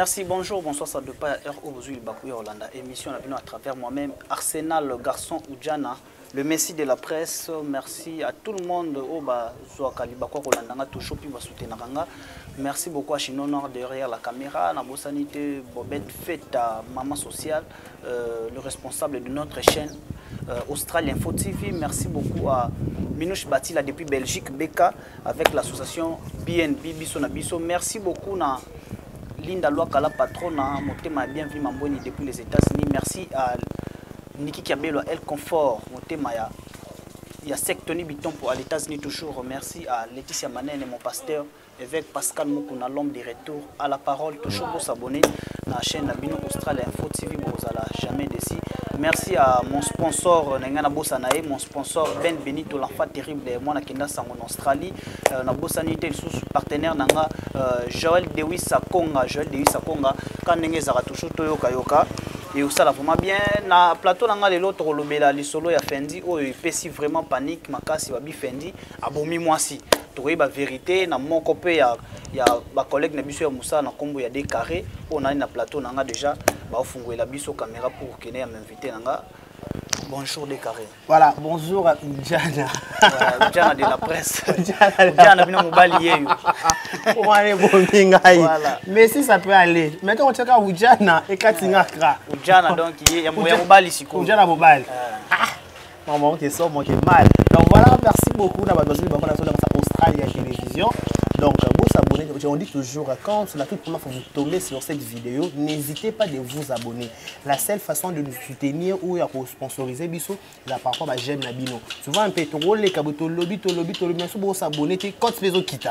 Merci, bonjour, bonsoir, ça ne pas R.O. Bakouya Hollanda. Émission à travers moi-même, Arsenal, garçon Oudjana, le messie de la presse. Merci à tout le monde. Merci beaucoup à Chinonor derrière la caméra, Nabosanité, Bobette, Feta, Maman Sociale, le responsable de notre chaîne Australia Info TV. Merci beaucoup à Minouche Batila depuis Belgique, Beka, avec l'association BNB Bisso Nabiso. Merci beaucoup à Linda Loakala, patronne, Motema bienvenue Mamboni depuis les États-Unis. Merci à Niki Kiabelo, El Confort, Motema il y a Sectoni Biton pour les États-Unis toujours. Merci à Laetitia Manen et mon pasteur, évêque Pascal Moukouna, l'homme du retour à la parole. Toujours pour s'abonner à la chaîne Nabino Australia Info TV, Bozala, jamais d'ici. Merci à mon sponsor, Nengana Bossanae, mon sponsor Ben Benito, l'enfant terrible de moi, Nakenda Sangon Australie. Na Bossanité, sous partenaire Nanga, Joël Dewi Sakonga, quand Nenge Zaratouchou Toyoka Yoka. Et aussi, ça vraiment bien. Na plateau, nanga les autres lobela li solo ya Fendi. Oh, il pèse vraiment panique. Makasi wabi Fendi. Abomi moi si. Trouver la vérité. Na mon copé ya ma collègue Nabiso ya Moussa na combo ya des carrés. On a na plateau nanga déjà. Ba fungwe la biso caméra pour qu'il ait m'inviter nanga. Bonjour des carrés. Voilà, bonjour à Oudjana. Oudjana de la presse. Oudjana bino mobali yeyo. Voilà. Mais si ça peut aller. Maintenant on check à Oudjana et Katingakra. Oudjana donc il y a mobali siko. Oudjana mobali. Maman qui sort, moi qui mal. Donc voilà, merci beaucoup d'avoir besoin de Australia Télévision. Donc, vous abonnez, on dit toujours, quand c'est la toute première fois que vous tombez sur cette vidéo, n'hésitez pas de vous abonner. La seule façon de nous soutenir ou de sponsoriser Bisso, c'est par rapport à J'aime Nabino. Souvent, un peu trop, les kabuto lobby, mais si vous abonnez, quand les autres quittent.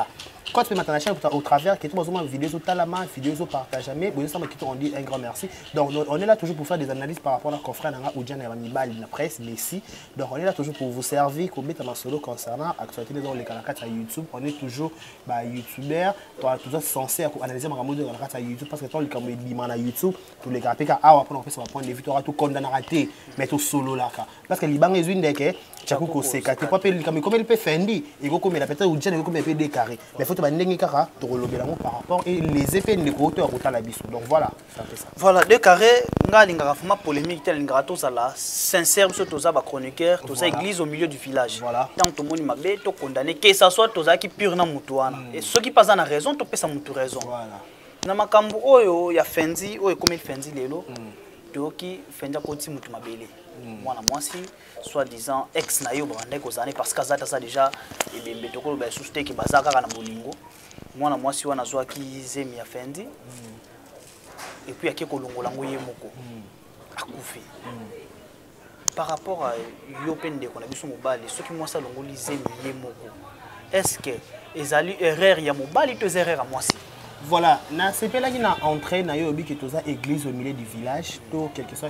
Quand tu mets ta chaîne au travers, que tu as une vidéo sur la main, une vidéo sur partage, mais on dit un grand merci. Donc, on est là toujours pour faire des analyses par rapport à notre confrère Oudjana et Mibal, la presse, Messi. Donc, on est là toujours pour vous servir, comme mettre un solo concernant l'actualité des les canaux à YouTube. On est toujours youtubeur, tu es toujours censé analyser ma gamme de à YouTube parce que toi, le caméra à YouTube, tous les gars, après on fait son point de vue, tu auras tout condamné à rater, mais tout solo là. Parce que les banques sont une des que tu as coupé, tu as pas payé comme il peut faire, il faut comme la personne Oudjana, il faut comme il peut décarrer. Mais faut par rapport et les effets de hauteur au talabiso. Donc voilà, ça fait ça. Voilà, deux carrés, nga polémique tel ngato ça là, sincère sur tous les chroniqueurs, tous les églises au milieu du village. Voilà. Tant que tout le monde m'a bé, to condamné que ça soit tous qui pure na mutuana. Et ceux qui passent en raison, to pesa mutu raison. Voilà. Na makambu oyo ya Fendi, oyo comme il Fendi lelo, to ki Fendi koti mutu mabele. Moi moi si soi-disant ex na yo brandé kozane parce que ça déjà et bembe to ko ba susté ki bazaka na bolingo. Moi moi si wana zwa ki zemi ya Fendi. Et puis yaki kolongola ngoye moko. Akufi. Par rapport à Yopende qu'on a vu son mobile, ceux qui moi ça longoli zemi ye moko. Est-ce que ezali erreur ya mobile to erreur à moi si? Voilà, c'est pas là qu'il a entré dans l'église au milieu du village, quelque soit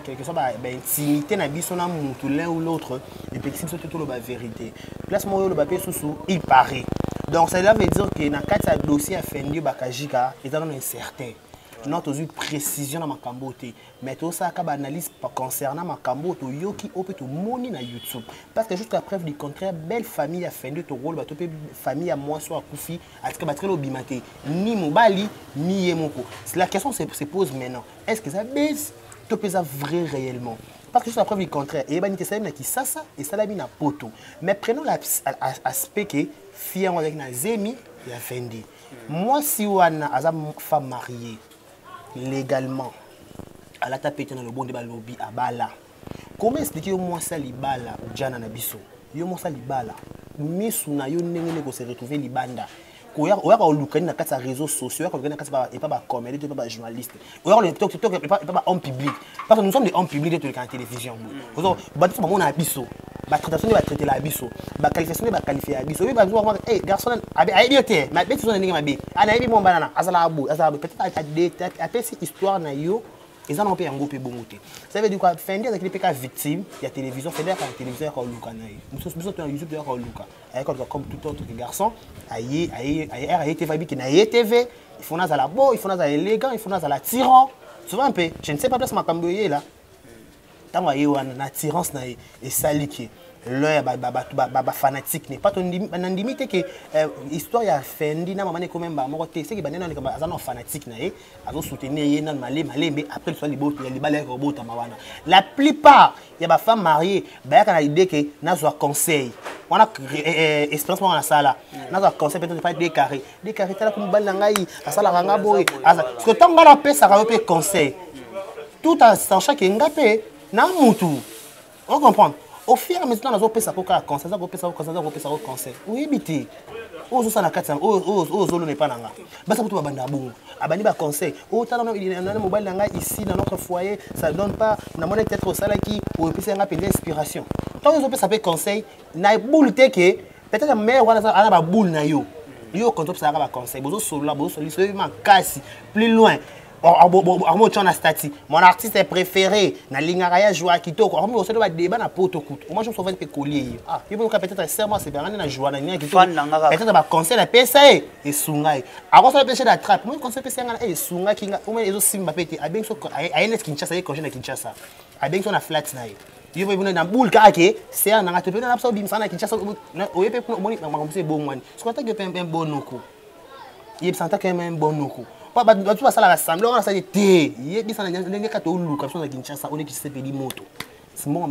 intimité na biso na mutu l'un ou l'autre et puis c'est tout la vérité. Place moi le papier sous il paraît. Donc ça veut dire que dans quatre dossiers à Fendi Bakajika est incertain. Notre précision dans ma cambote, mais tout ça comme analyse concernant ma cambote yoki opé tout moni na YouTube parce que jusqu'à preuve du contraire belle famille a Fendi to rôle bato famille à moi soit Koufi à ce que battre l'obimate ni mobali ni yemoko. La question se pose maintenant, est-ce que ça baisse to pesa vrai réellement? Parce que jusqu'à preuve du contraire et ben ça qui ça et ça la na poto. Mais prenons l'aspect que fiant avec na zemi ya Fendi. Moi si wana azam femme mariée légalement à la tapette dans le bon débat lobby à bala. Comment expliquer au moins ça libala ou Jana na biso? Yo mo ça libala. Misu na yo ndenge ko se retrouver libanda. Oya olukani na kati réseaux sociaux, oya olukani na kati et pas comédien, pas journaliste. Oya le TikTok et pas en public. Parce que nous sommes des hommes publics de la télévision. Parce que ba tout monde na biso. Ba traitation va traiter la biso. Ba qualification va qualifier la biso. Oui ba voir eh garçon a bioté, ma bête sont ndenge ma bé. Ana yebi mon banana, azala abu, peut-être à cette histoire na yo. Ils en ont payé un gros peu bon côté. Ça veut dire quoi? Fendi avec les PK victimes, il y a télévision, Fendi avec la télévision comme Luka naï. Nous sommes besoin de YouTube comme Luka. Avec comme tout autre garçon, aïe TV qui n'a TV, il faut naza la beau, il faut naza élégant, il faut naza la tyran. Souvent un peu, je ne sais pas place ma camboyé là. Tant aïe ou na tyrance naï et saliqué. l'un ba fanatique n'est pas ton limite que histoire ya fendi na maman quand même ba moko te c'est que banena comme azana fanatique na azo soutenir na malé mais après soit libota ya libala robota mawana la plupart ya ba femmes mariées ba ya kana idée que na zo conseil on a expérience dans la salle na zo conseil peut-être pas des carrés tala comme bal ngai asala ranga boy parce que tant ngala pesa ka pe conseil tout en sachant que ngapé na mutu on comprend. Au fur et à mesure, on a un conseil, oui, biti. Ozo sana katsa, ozo n'est pas nanga. Basa pour toi banda bongo. Abani ba conseil. Oh tala na mobile nanga ici dans notre foyer, ça donne pas na monnaie peut-être au sala qui ou puis c'est nga peine d'inspiration. Tant ozo peut ça peut conseil, na boule te que peut-être la mère wana ana ba boule na yo. Yo quand on ça ba conseil, bozo solo bozo seulement casse plus loin. Mon artiste préféré, na lingara joie kitoko. On se doit débat na poto kout. Moi je me souviens que collier. Ah, il faut peut-être serment c'est bien na joie na lingara kitoko. Peut-être ba conseil na pesa et sungai. Avant ça pêcher la trappe. Moi conseil pesa ngana et sungai kinga. O mais ezo simba pete. A bien so a net Kinshasa et congé na Kinshasa. A bien so na flat na ye. Il faut venir na boule kake, c'est un na te peut na so bimsa na Kinshasa. O yepe moni na makomse bon mwani. Ce qu'on t'a que un bon noko. Il senta quand même un bon noko. Tu vas à l'assemblée, on a dit il y a des gens qui ont lu comme ça dans Kinshasa, on est qui s'est payé moto. C'est moi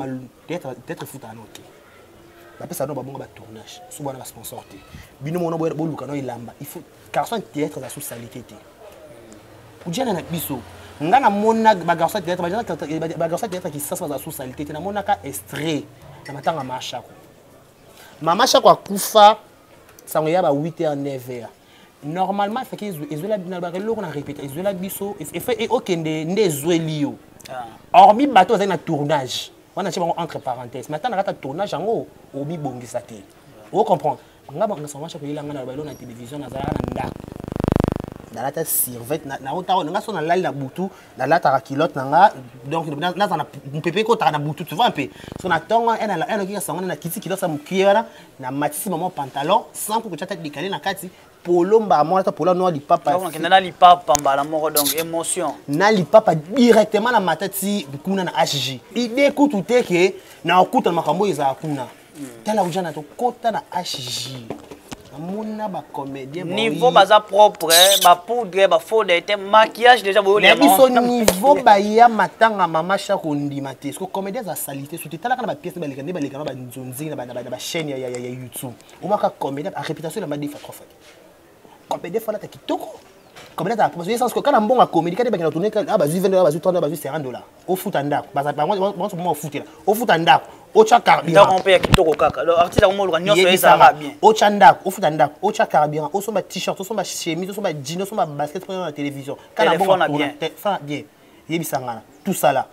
peut-être foutu à noter. La personne doit avoir un tournage, souvent on va sponsor. Bino mon boy bolu kano ilamba. Il faut garçon théâtre la sous-salité. Ou bien na biso. Ngana mona ba garçon théâtre, ba garçon théâtre qui s'assoit dans la sous-salité, na mona ka extrait na matanga machako. Mama chako akufa ça on y a ba 8h 9h. Normalement fait qu'ils la on a répété ils la biso et fait et aucun des zoelio hormis bateau avec un tournage on a entre parenthèses maintenant on a un tournage en haut au bi bongisa te vous comprendre ngaba on s'en chaque ilanga na balona télévision na zala na dans la tête servette na ota on nga so na lali na butu na la ta kilote na donc na na mpepé ko ta na butu tu vois un peu so na tongo en qui ça na kiti kilote sa mukiera na matisi maman pantalon sans pour que tu tête décalé na kati polo mbamona ta polo noir lipapa donc na lipapa mbala moko donc émotion na lipapa directement na matati kuna na HG idée ko tout est que na okuta makambo eza kuna tala ujana to kota na HG amona ba comédien niveau baza propre ba poudre ba faux de maquillage déjà bo les biso niveau ba ya matanga mama chako ndima te parce que comédien za salité surtout tala kana ba pièce ba lekana ba nzonzi na ba chaîne ya YouTube o maka comédien a réputation la madi fa trop fois comédien fa la ta kitoko comédien ta parce que sens que kana mbonga comédie kana ba kana tourner ah ba 20 $, ba 30 $, ba 50 $. Au foot andako ba moi au foot là au foot andako ocha carburant donc on paye kitoko kaka le artiste comme le nyonso ezala bien ocha ndako ofuta ndako ocha carburant osomba t-shirt osomba chemise osomba jeans osomba basket pour la télévision kana bon bien fa bien yebisangana tout ça là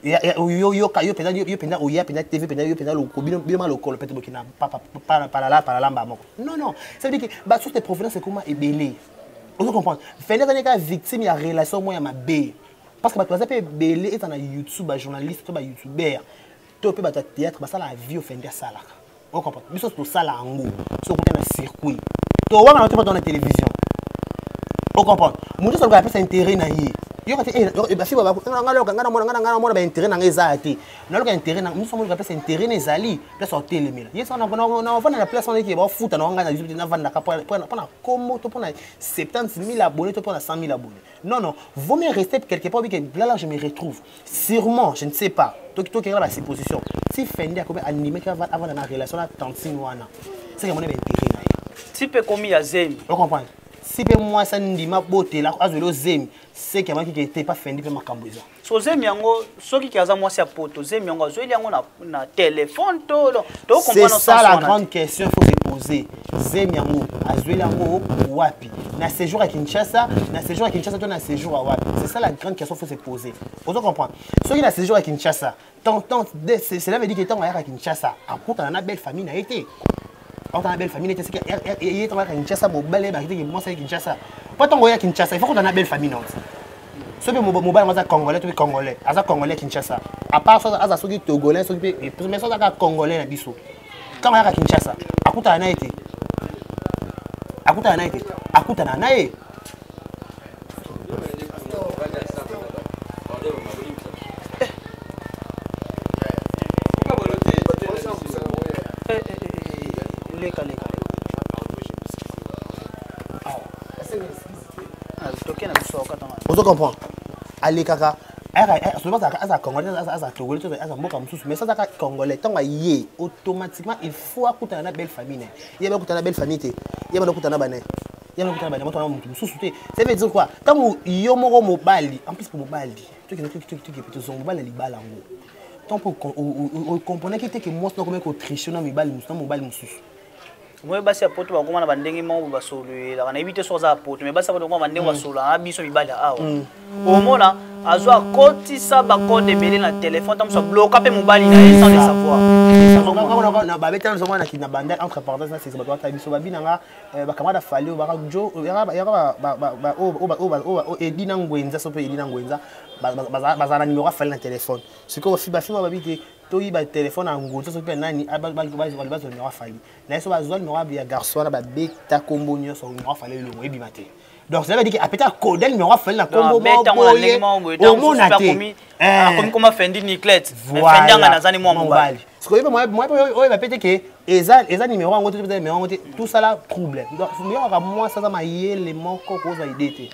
yo penda oya penda TV penda yo penda loko bino lokolo peut-être bokina para là mba moko non ça veut dire que ba source de provenance c'est comment ébélé on comprend fenêtre n'est victime ya relation moi ya mabe parce que ba toi ça peut belé est na YouTube ba journaliste ba youtubeur to pe ba théâtre ba ça la vie au fenêtre ça là on comprend biso pour ça là ngo so ko na circuit to wa na to dans la télévision on comprend mon ça va pas intérêt na yi yo kati ba fi ba ngana mona ba intérêt na ngezati na lo ka intérêt na nous sommes pas intérêt na zali place au télémila yes on a va na place on qui ba foot na ngana YouTube na vanda ka pour na comme to pour na 70 000 abonnés to pour na 100 000 abonnés non vaut mieux rester quelque part que là je me retrouve sûrement je ne sais pas toi qui regarde la supposition si Fendi a comme animé qui va avoir une relation là tantine wana c'est que mon intérêt na si peu commis à Zemi on comprend si pe moi ça ndima boté là azolo Zemi c'est que moi qui était pas Fendi pe makamboza so Zemi yango soki ki aza moi si poto Zemi yango zo yango na téléphone to comprendre c'est ça la grande question faut se poser Zemi yango azoli yango wapi na séjour à Kinshasa to na séjour à wapi c'est ça la grande question faut se poser vous comprendre soki na séjour à Kinshasa tant cela veut dire que tant à Kinshasa en compte na belle famille na été on a une belle famille, c'est que il est en Kinshasa, mobile, moi c'est Kinshasa. Pas tant que Kinshasa, il faut qu'on ait une belle famille non. Ce que mobile, moi c'est congolais, tu es congolais, à ça congolais Kinshasa. À part ça, à ça ceux qui togolais, ceux qui mais ça c'est congolais na biso. Quand on est à Kinshasa, akuta na été. Akuta na nae. leka. Toke na biso okatanga. Vous comprenez? Allez kaka. Ça congolais, ça togolais, ça mboka mususu, mais ça congolais tant yé automatiquement il faut écouter na belle famille. Il y a écouter na belle famille té. Il y a écouter na bané. Il y a écouter na bané, moi mutu mususu té. Ça veut dire quoi? Tant yo moko mobali, en plus pour mobali. Tu que son mobali libala ngo. Tant pour comprendre que moi c'est comme que tricher na mobali mususu. Moi basi ya poto bakoma na bandenge mo basolo la na ebite so za poto mais basi poto ko bandenge basolo na biso mibali awa omona azwa kotisa ba code belé na téléphone tam so bloquer pe mobali na sans le savoir na ba beta so na ki na banda entre parenthèses c'est ba toi biso ba binanga ba kamada fali ba jo ba edina ngwenza so pe edina ngwenza bazana numéro fali na téléphone ce que fi ba fi ba bité toyi ba téléphone en ngotso so pe nani ba numéro fali na so ba zone numéro ya garçon na ba beta combo nyo so numéro fali le ngoyi bimate donc ça veut dire que peut-être code numéro fali na combo mo comme comment Fendi Niclette Fendi anga nazani mo mobali ce que moi va peut-être que eza numéro ngoto numéro tout ça là trouble donc moi ça m'a yé les moko cause idée.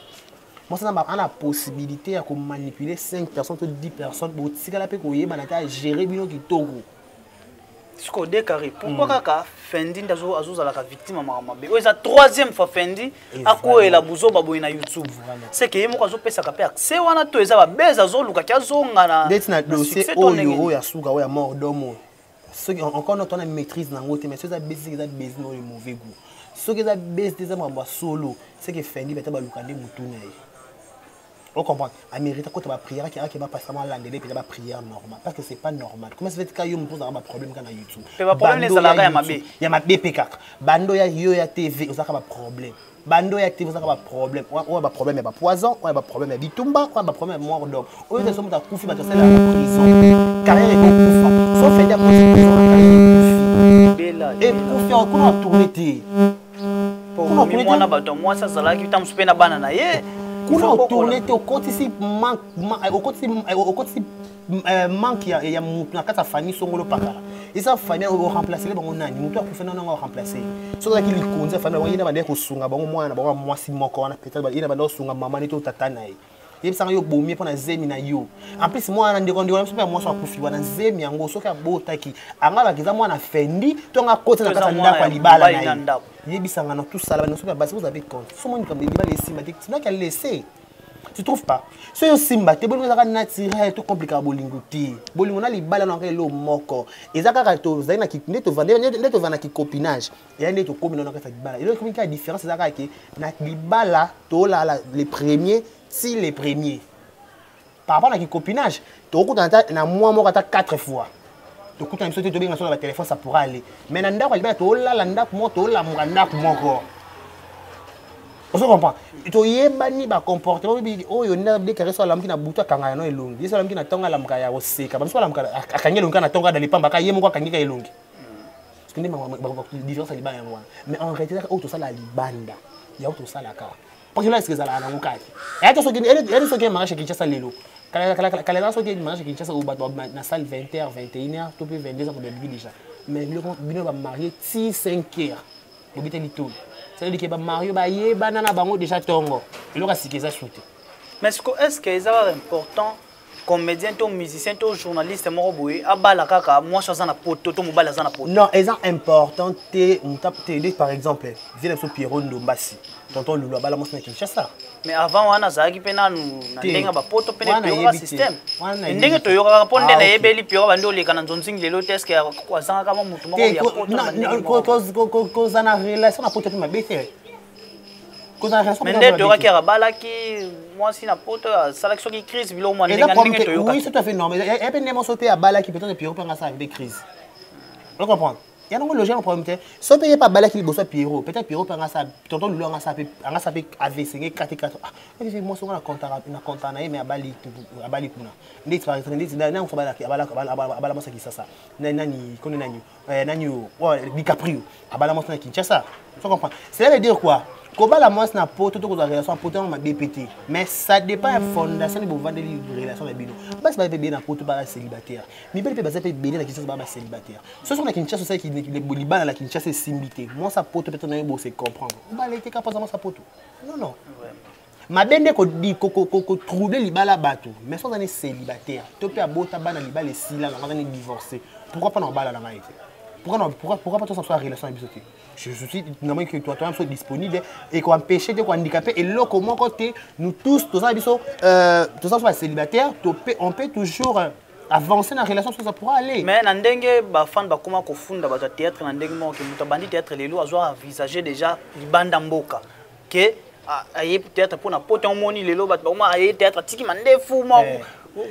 Moi, ça a la possibilité de manipuler 5 personnes ou 10 personnes pour gérer le qui togo. Pourquoi kaka Fendi azoza la victime mabe? C'est la troisième fois Fendi ako la buzo babo na YouTube. C'est que yemo kazo pesa ka pe accès wana to eza ba beza zo luka ki azonga na. Date na dossier oyo ya suka oyo mort domo. Ce qui encore notre on a maîtrise na ngote mais ceux ça basic ça basic no le mauvais goût. Ce qui ça basic des mamba solo, c'est que Fendi beta ba luka de mutuna. On comprend. À mériter quand tu vas prier, qui va passer à l'année, puis tu vas prier normal. Parce que c'est pas normal. Comment ça fait que tu me poses un problème quand YouTube? Tu vas problème les salariés à ma B. Il y a ma BP4. Bando ya yo ya TV, vous avez un problème. Bando ya TV, vous avez un problème. On a un problème, il y a poison, on a un problème, il y a bitumba, on a un problème, mort d'homme. Au lieu de ça, on a couffé, on a la prison. Carrière est couffée. Sauf fait des prison, la carrière est et couffé, on a tourné. Pour moi, ça, c'est là qui t'a m'spé na banana. Kuna tourner au côté manque ya mutu na kata famille songolo pakala esa famille o remplacer les bango nani mutu akufa na nga remplacer so that ki likonza famille bango ina bande ko sunga bango mwana bango mwasi moko wana peut-être ina bande sunga mama ni to tata na ye yebisanga yo bomi pona zemi na yo en plus mwana ndeko ndeko mso pe mwasi akufi wana zemi yango soki abotaki anga bakiza mwana Fendi to nga kote na kata ndako libala na ye yebisanga na tout ça là soki basi vous avez compte so moni comme libala esima te tina qu'elle laisser. Tu trouves pas? Si on simba, tu peux naturel, tout compliqué à bolingo. Bolingo na libala na ngelo moko. Ezaka ka to zaina ki ne to vanda ki copinage. Et ande to komino na ka libala. Et le communiquer la différence ezaka ke na libala to la les premiers, si les premiers. Par rapport à ki copinage, to ko na mois moko ata 4 fois. To kuta na sote to benga sur le téléphone ça pourra aller. Mais na ndako libala to la ndako mo to la ndako moko. On se comprend. To yebani ba comportement bi oyo na de caresser la mkina buta kanga no elongi. Yeso la mkina tonga la mka ya oseka. Ba mso la mka akangelo mka na tonga dali pamba ka yemo kwa kangika elongi. Parce que ndima ba différence libanda ya mwana. Mais en réalité auto ça la libanda. Ya auto ça la ka. Parce que là est-ce que ça la na ngukati. Et to so ki elle so ki marché ki chasa lelo. Kala so ki marché ki chasa au bato na salle 20h 21h to pe 22h pour bébé déjà. Mais le bino ba marié 5h. Bobite lito. C'est-à-dire que Mario ba yebana na bango déjà tongo. Il aura sikeza shooter. Mais est-ce que c'est important comédien to musicien to journaliste moko boye abala kaka moi chose na poto to mobala za na poto? Non, c'est important te par exemple, vient sur Pierrot Ndombasi. Tonton Lulu abala mo na Kinshasa. Mais avant wana zaki pena na ndenga ba poto pena Pierrot système. Ndenga to yoka ponde na yebeli Pierrot bando le kana nzonzing lelo test que kwa zanga kama mutu moko ya poto. Non, cause na relation na poto pe mabete. Mais dès que tu as balaki, moi si na poto, ça la qui crise, bilo moi ndenga to yoka. Oui, c'est tout à fait normal. Et puis ne mo sauter à balaki peut-être Pierrot peut ça avec des crises. Vous comprenez? Il y a un logique en problème. Si on ne paye pas Bala qui bosse Pierrot, peut-être Pierrot peut avoir tonton Lulu a sapé AVC 4-4. Ah, moi souvent na content mais à Bali kuna. Ndi par exemple ndi na on fa Bala mo sa Kinshasa. Nani connaît nani. Nani DiCaprio. À Bala mo sa Kinshasa. Tu comprends? Cela veut dire quoi? Comment la moi na poto to ko relation poto ma BPT mais ça dépend de fondation de vendre des relations de bino parce que bien na poto para célibataire mi belle pe baza pe belle na Kinshasa ba célibataire ce sont na Kinshasa ça qui les bolibana la Kinshasa simbité moi ça poto peut-être na bo se comprendre ba la été capable ça poto non ma bende ko di ko trouver libala bato mais sans année célibataire to pe abota bana libala les sila na ngana divorcé pourquoi pas na bala na maïté pourquoi pas toi ça soit relation à bisoté je suis normalement que toi sois disponible et qu'on empêcher de handicapé et là comment côté nous tous ça biso tout ça soit célibataire on peut toujours avancer dans la relation ça pourra aller mais na ndenge ba fan ba koma ko funda ba théâtre na ndenge mo ke muta bandi théâtre lelo azo envisager déjà libanda mboka que aye peut-être pour na pote on moni lelo ba ma aye théâtre tiki mandefu mo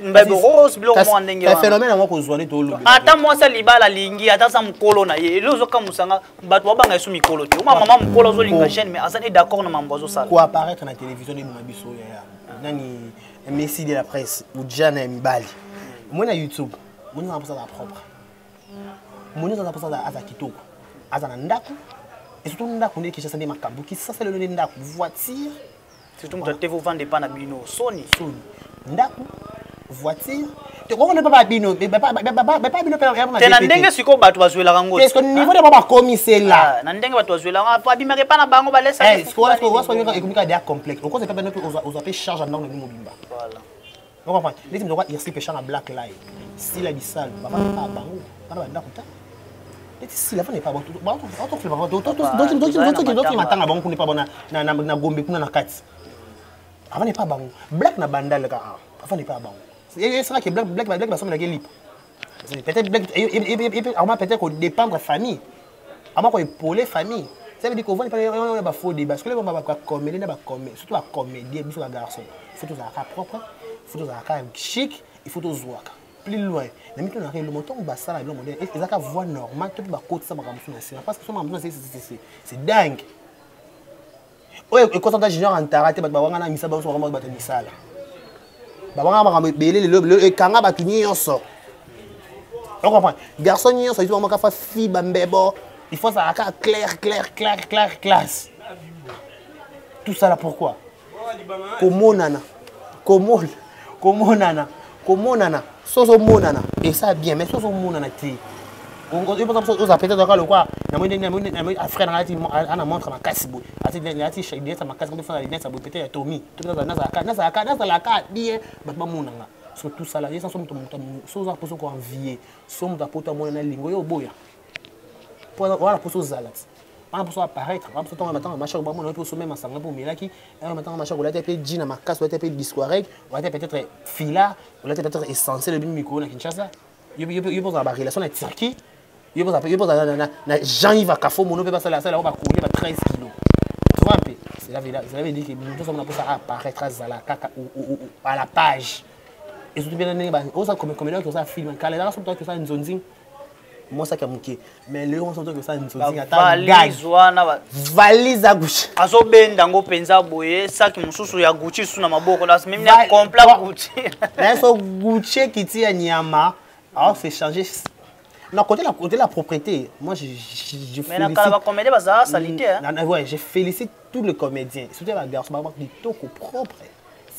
mbebe rose blo mo ndenge wa phénomène ngo ko zwane to lobi ata mo sa libala lingi ata sa mukolo na ye elozo ka musanga bato ba banga esu mikolo te uma mama mukolo zo linga jeune mais azani d'accord na mambozo sala ko apparaître na télévision de mabiso ya nani Messi de la presse ou Jana Mibali moi na YouTube moi na posa la propre moi na posa la azakitoko azana ndako et surtout ndako ne Kinshasa de makambu qui ça c'est le ndako voiture surtout mo te vous vendre pas na bino Sony ndako voiture te ko ne pas bino pas bino pe te na ndenge siko bato bazwela kango est-ce que niveau de ba commissaire là na ndenge bato bazwela pa bimere pa na bango ba laisse est-ce que on économique des complexe on cause pas non aux appels charge en dans le mobimba voilà on comprend les types de quoi il se pêche en black line si la bisal ba pas bango pas ndako ta et si la fin n'est pas bon d'autres matanga bango n'est pas bon na gombe kuna na kati avant n'est pas bon black na bandal ka avant n'est pas bon et c'est vrai que black va sommer la gueule peut-être black et peut-être qu'on dépendre famille à moi qu'on épauler famille ça veut dire qu'on va pas faux débat parce que les gens va comédie na ba comédie surtout la comédie biso ba garçon faut tout ça propre faut tout ça chic il faut tout zoaka plus loin mais maintenant on a le montant on va ça là le modèle et ça voix normale tout ba côté ça ba comme ça parce que c'est dingue ouais et quand on a junior en taraté ba wanga na misa ba so vraiment ba misala ba wanga ba belé le et kanga ba tuni yonso on comprend garçon yonso il faut ka fa fille ba mbebo il faut ça clair classe tout ça là pourquoi comment nana soso monana et ça bien mais soso monana ti on peut peut-être d'accord quoi na frère na montre ma kasibo ati shade ça ma kasibo de faire ça peut-être Tommy tout ça na la ka bien ba monanga so tout ça là ça somme so za poso ko envier somme da poto monana lingo yo boya pour voilà poso zalat on peut apparaître on peut tomber matin machin bon on peut sommer masanga pour milaki un matin machin on l'a tapé jean ma casse on l'a tapé discoarec on l'a peut-être fila on l'a peut-être essentiel le micro na Kinshasa il peut avoir relation avec Turquie il peut na Jean-Yves Kafo mono peut pas ça là on va couler 13 kilos tu vois un peu c'est la vérité ça veut dire que nous sommes là pour ça apparaître à la page et surtout bien on ça comme que ça film quand là sur toi que ça une zone moi ça kamuke mais le on s'entend que ça une zone ata valise wana valise à Gucci azo benda ngo penza boye saki mususu ya Gucci suna maboko là même na complet Gucci là so Gucci qui tient nyama alors c'est changer non côté la propriété moi je mais na kala ba comédie baza salité hein ouais je félicite tous les comédiens surtout les garçons ba di toko propre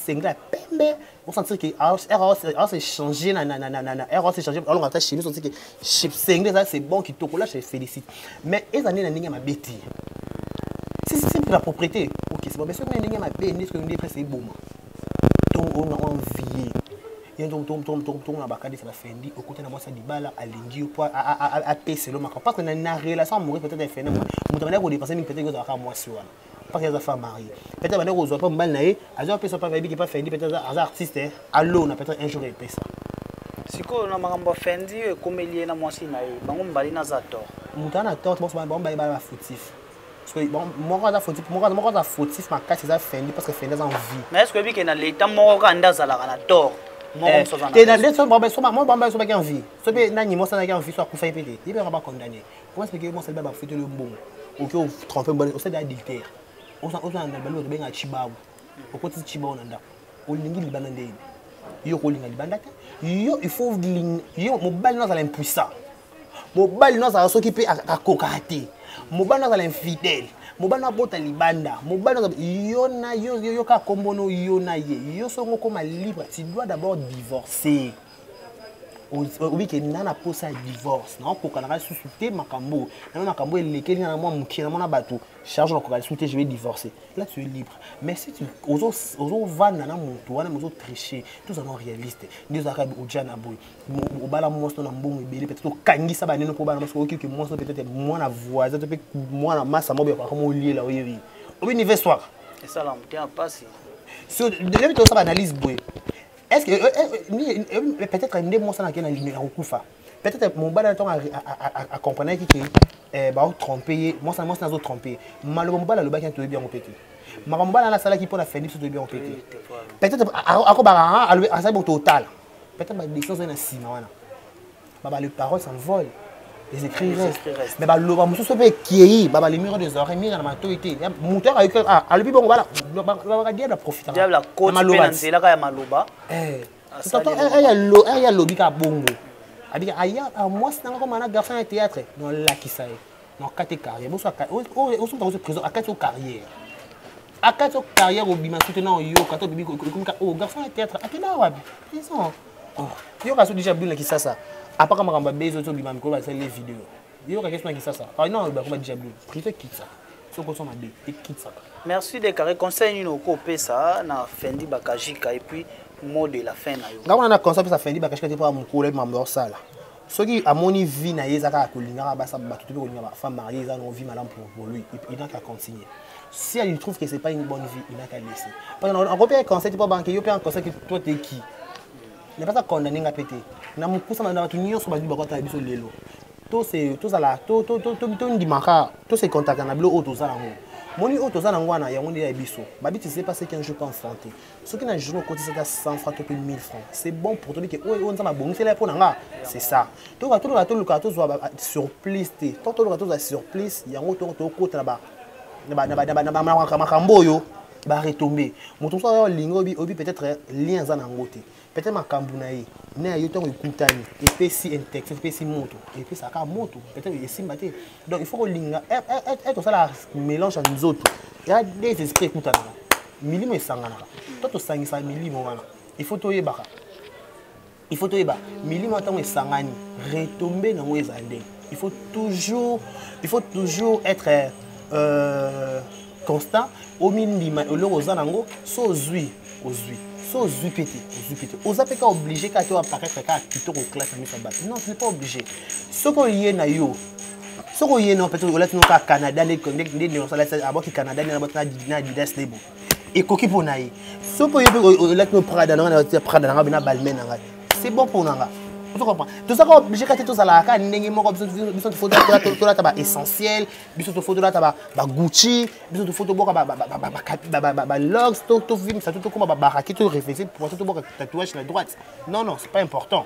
c'est ngla pembe on sentir que alors c'est changé alors c'est changé alors on attache chez nous sentir que c'est ngla c'est bon qui toko là je félicite mais les années na ninga ma bêtise c'est pour la propriété OK c'est bon mais ce qu'on ninga ma bêtise que on dit c'est bon donc on a envie et donc na bakadi ça va fendi au côté na moi ça dibala alingi pour à PC le maka parce que na relation amoureuse peut-être fait moi mutamana ko dépasser mi peut-être que ça moi si wana parce que ça femme mariée peut-être bana ko zo pas mbal na ye azo pe so pas vibe qui pas fendi peut-être az artiste allo na peut-être un jour il paye ça siko na makambo fendi komelie na mwasi na ye bango mbali na za tort mutana tort bon ba fautif parce que bon moi ça fautif ma casse ça fendi parce que fendi en vie mais est-ce que bi que na l'état moko ka ndaza la na tort t'es dans les moi qui envie so be na nyimo sana qui envie soit kufa ipete il va pas condamner comment expliquer moi c'est ba foutre le bon OK on tromper bon c'est d'adultère on na balo benga chibabu au côté chibabu nanda on lingi libana ndeni yo ko linga libanda yo il faut yo mobile non à l'impuissant mobile non à s'occuper à kokate mobali azala infidèle mobali abota libanda mobali yona yo ka kombono yona ye yo songo koma libre tu dois d'abord divorcer oui que nana posa divorce na ko kana sous te makambo na makambo elekeli na moi mukina mona bato charge na ko sous te je vais divorcer là tu es libre mais si tu ozo vana na moto wana mozo tricher tous en réaliste nous arabe ojana boy o bala monsto na mbongo ebele peut-être kangisa ba neno ko bana parce que quelque monsto peut-être moi na voisin peut moi na massa mobe kwa comme lié là oui au niveau soir et ça là on passe so de tout ça analyse boy. Est-ce que peut-être un des monstres qui a recouvert peut-être mon bal à comprendre que bah tromper moi ça n'a pas trompé malheureusement bal le bac est bien répété ma bal la salle qui pour la fin c'est bien répété peut-être à quoi bah à ça total peut-être ma distance est ainsi bah les paroles s'envolent les écrits restent mais bah le bah monsieur peut qui bah les murs des oreilles mire dans ma autorité monteur avec à le bon voilà va dire la profiter la côte c'est là quand maloba il y a lobby ka bongo abika aya moi c'est comme un garçon de théâtre non là qui ça non quatre carrière bon soit au sont dans ce présent à quatre carrière au bima soutenant yo quand bibi comme garçon de théâtre à quel wapi ils sont yo ka so déjà bien qui ça à part comme on bezo to bima micro ba les vidéos yo ka question qui ça ah non ba comme déjà bien préfère quitte ça so ko so ma et quitte ça merci de carré conseil ni ko pesa na fendi bakajika et puis mot de la fin na yo ngakona na conseil pesa fendi bakajika te pour mukole mambo sala soki amoni vie na yezaka kolinga ba sa bato to kolinga ba femme mariée ça non vie madame pour lui il n'a qu'à continuer si elle trouve que c'est pas une bonne vie il n'a qu'à laisser parce que on repère conseil pour banque yo peut un conseil que toi t'es qui n'est pas ça condamner nga pété na mukusa na bato nyonso ba diba kwata biso lelo to c'est to sala to ndimaka to se contacter na bilo auto sala ngo moni auto sala ngwana ya ngondi ya biso babiti c'est passé qu'un jour pas enfronté ce qui na jour côté c'est à 100 francs to 1000 francs c'est bon pour toi que on ça ma bon c'est là pour nga c'est ça to va to zo surprise te to za surprise ya ngoto to kota ba makambo yo ba retomber moto so ya lingo obi peut-être lien za na ngote peut-être makambu na ye na yo to ekutani et puis si un texte et puis si moto et puis ça ka moto peut-être esimbaté donc il faut que linga et ça la mélange en nous autres il y a des esprits ekutana milimo esangana to sangisa milimo wana il faut to yeba milimo tango esangani retomber na ngo ezande il faut toujours être constant au minimum au loro zanango so zui pété oza peka obligé ka to apparaître ka kitoko classe mi sabat non tu n'es pas obligé soko yé na yo soko yé non peut-être ola tino ka Canada les ne sala abaki Canada na botna dina didas lebo et koki pona yi soko yé ola tino prada na bina balmen na c'est bon pour nanga tu comprends tout ça obligé ka to sala ka ndenge moko biso photo to la taba essentiel biso to photo la taba ba Gucci biso to photo boka ba logs to film ça tout comme ba raki to réfléchir pour ça to boka tatouage la droite non c'est pas important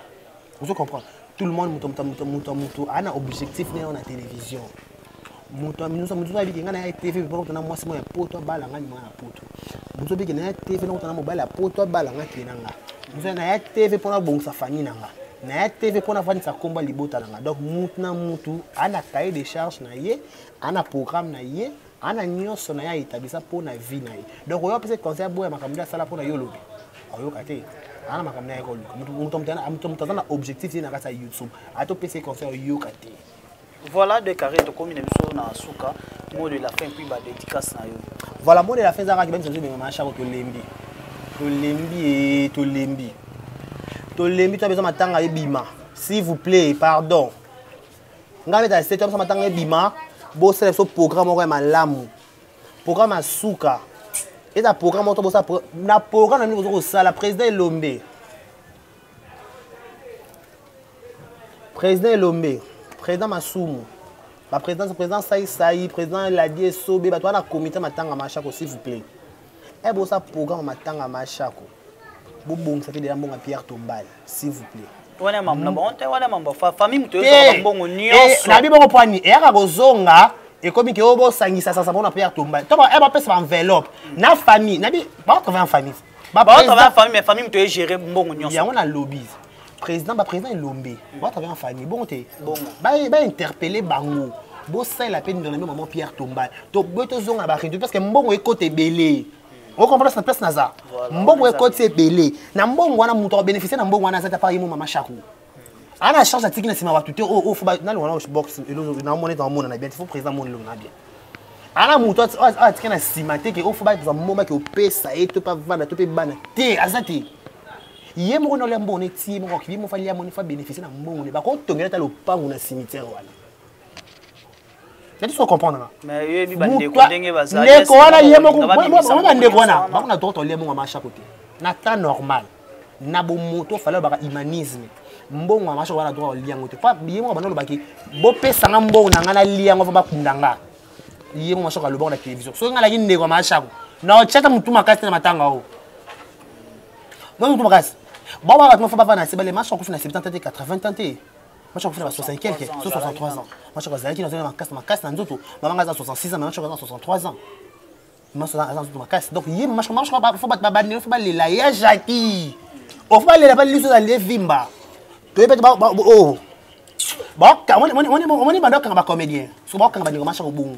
vous comprenez tout le monde muto ana objectif na na télévision muto nous abi ngana ya TV pour na moi c'est moi poto bala ngani mwana poto muto bi na TV na mobile poto bala ngaki nanga muto na TV pour na bongsa famille nanga na TV pour na vanisa komba libota nanga donc mutu ana cahier de charge na ye ana programme na ye ana nyonso na ya établissement pour na vie na ye donc on va peut-être conseiller boya makamunda sala pour na yo lobi ayo kate ana makamunda ya ko mutu na objectif na kasa YouTube ato PC conseil yo kate voilà de carré to comme biso na suka mot de la fin puis ba dédicace na yo voilà mot de la fin za ka biso be mama chako to lembi tu as besoin matanga ebima s'il vous plaît pardon ngale ta c'est tu as besoin matanga ebima bo c'est ce programme ko malamu programme asuka et ta programme to bo ça na programme na niveau ça la président Elombe président Masumu ba président Saï président Ladie Sobe ba to na comité matanga machako s'il vous plaît et bo ça programme matanga machako bon ça fait de la bonne Pierre Tombal s'il vous plaît wana mambo famille muto yo bongo nyonso na bi bongo poani e ka kozonga et comme que obo sangisa ça bona Pierre Tombal to ba e ba pesa enveloppe na famille na bi ba travailler en famille ba travailler en famille mais famille muto yo gérer bongo nyonso ya on a lobby président Elombe ba travailler en famille bon te ba interpeller bango Bon ça la peine de donner maman Pierre Tomba. To boto zonga ba parce que mbongo e côté belé. On comprend ça place naza. Mbongo e côté belé. Na mbongo wana muto bénéficier na mbongo wana za ta pari mo mama chakou. Ana charge à tiki na sima watu te o faut ba na le wana box na monnaie dans monde na bien faut président monde le na bien. Ana muto a tiki na sima te ke o faut ba za mbongo ke o pesa et to pas vendre to pe bana te azati. Yé mo no le mbongo ti mo ki mo fa lia mo fa bénéficier na mbongo ne ba ko tongela ta lo pango na cimetière wala. Tu dois comprendre. Mais il y a des gens qui les koala yemo ko moi ndeko wana ba na toto lemo ma chaque côté. Na temps normal. Na bo moto fallait ba humanisme. Mbongo ma chaque wana droit liango te. Fa yemo ba no baki bo pesa nga mbongo na ngana liango fa ba kundanga. Yemo ma chaque le bon la télévision. So ngala ki ndeko ma chaque. Na o chata mutu makasi na matanga o. Bon mutu makasi. Ba ba fa ba na se ba les matchs ko fina 70 80 tanté. Moi je suis 60 quelques, 63 ans. Moi je suis ma casse dans nzoto. Maman a 66 ans, maman je suis 63 ans. Moi je suis ma casse. Donc hier moi je faut pas banner, faut pas les la Jackie. On faut pas les la pas lui sur les vimba. Tu es pas oh. Bon, on est bandok quand ba comédien. So ba quand ba ngoma chaque bon.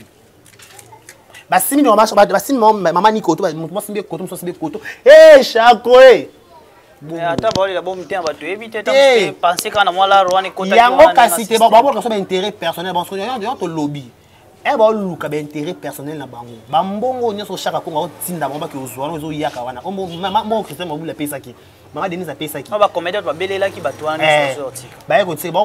Ba simi no marche ba simi maman ni koto ba moi simi koto so simi koto. Eh chakoé. Mais attends, la bonne temps va te éviter de penser quand moi là Rwanda côté. Yango kasi te ba ba ko intérêt personnel bon on to lobby. E ba luka ba intérêt personnel na bango. Ba mbongo nyoso chaka ko ngo tinda bomba ke ozwa ozo yaka wana. O mo Christian mobula pesa ki. Mama Denise a pesa ki. Ba comédien ba belela ki ba toana so sorti. Ba ko tse ba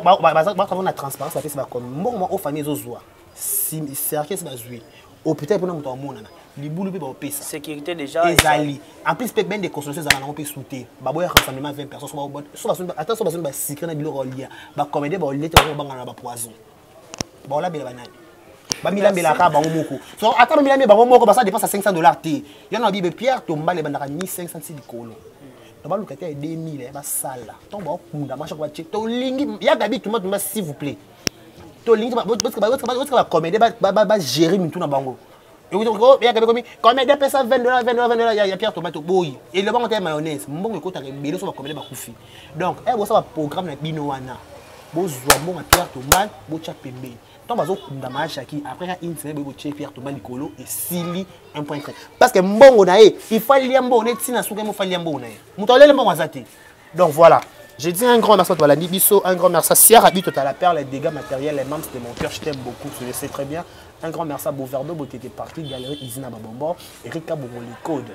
na transparence ba pesa ba comme mbongo o famille ozwa. Si cercle se ba zui. Au peut-être pour nous mona. Libulu pe ba pesa. Sécurité déjà. Ezali. En plus peut ben des constructions za na pe souté. Ba boya rassemblement 20 personnes so ba attends so ba secret na biloko lia. Ba comédien ba lete ba banga na ba poison. Ba la bela banani. Ba milambela ka ba moko. So attends milambe ba moko ba ça dépense à $500 té. Yo na bibe Pierre Tomba le bandaka 1500 ti dikolo. Na ba lukata 2000 ba sala. Ton ba kunda ma chaque ba check. To lingi ya gabi tout monde s'il vous plaît. To lingi parce que ba comédien ba gérer mintu na bango. Et vous dites, combien de personnes $20, il y a Pierre Tomate boy. Et le bon terme mayonnaise, mon écoute avec Bélo sur la comédie Bakoufi. Donc, vous savez, programme de Binoana. Vous avez Pierre Tomate, vous avez Pembe. Donc, vous avez Chaki. Après, une semaine, vous avez Pierre Tomate Nicolo et Sili 1.3. Parce que bon, il faut lire bon, il faut lire bon. Vous avez le bon azati. Donc, voilà. Je dis un grand merci à toi, la Nibiso, un grand merci à Sierra Bito, à la perle, les dégâts matériels, les membres de mon cœur, je t'aime beaucoup, tu le sais très bien. Un grand merci à Beauverdo, Beauté Parti, Galerie Isina Babombo, Erika Bouroli Code.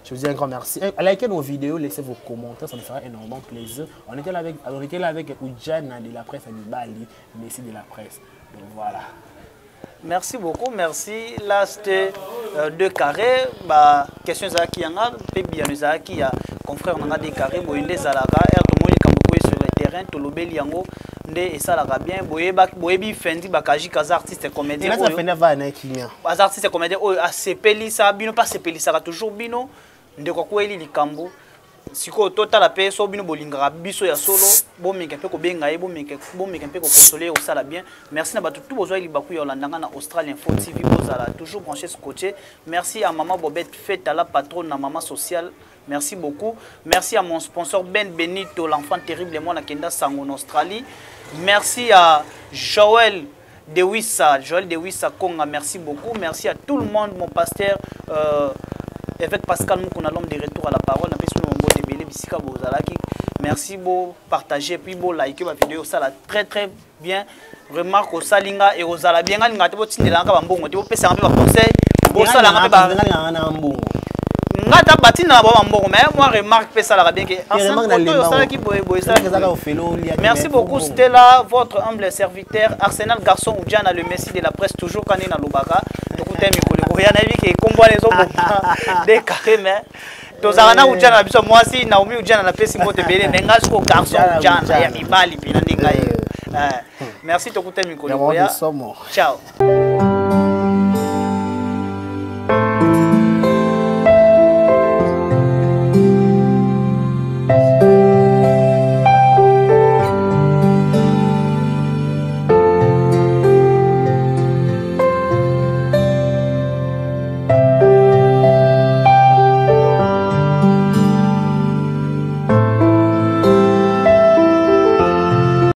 Je vous dis un grand merci. Likez nos vidéos, laissez vos commentaires, ça me fera énormément plaisir. On était là avec Oudjana de la presse à Nibali, Messi de la presse. Donc voilà. Merci beaucoup, merci. Là, c'était 2 carrés. Bah, question Zaki Yanga, bien Zaki, confrère, on a des carrés, Boyende Zalaka, sur le terrain, Tolobel Yango, et ça la bien. Boyebi Fendi, Bakaji, Kaza, artiste et comédien. Les artistes et comédiens, ACPLI, ça, Bino, pas CPLI, ça va toujours Bino, de Kokweli, Likambo. Si ko total la paix so bino bolingara biso ya solo bon meke pe ko benga e bon meke pe ko consoler au sala bien. Merci na batu tout besoin libaku ya landanga na Australia Info TV bozala toujours branché ce côté. Merci à maman Bobette Fête à la patronne na maman sociale. Merci beaucoup. Merci à mon sponsor Ben Benito l'enfant terrible moi na Kenda Sango en Australie. Merci à Joël Dewissa Konga, merci beaucoup. Merci à tout le monde, mon pasteur évêque Pascal Moukouna, l'homme de retour à la parole. Merci beaucoup, partagez puis bon liker ma vidéo, ça la très très bien. Remarque au salinga et aux ala bien galinga te botine la ngaba mbongo te bopesa ngaba conseil bo sala ngaba ba ngata batina ba mbongo mais moi remarque pesa la bien que ensemble ça qui boy ça. Merci beaucoup Stella, votre humble serviteur Arsenal garçon ou Diana le Messi de la presse toujours kané na lobaka écoutez mikolo ya na bi ke kombo les autres des carrés mais tozana ou Diana biso moi si Naomi ou Diana na pesi moto belé menga ko garçon ou Diana ya mibali pina ninga merci to kuté mikolo ya ciao.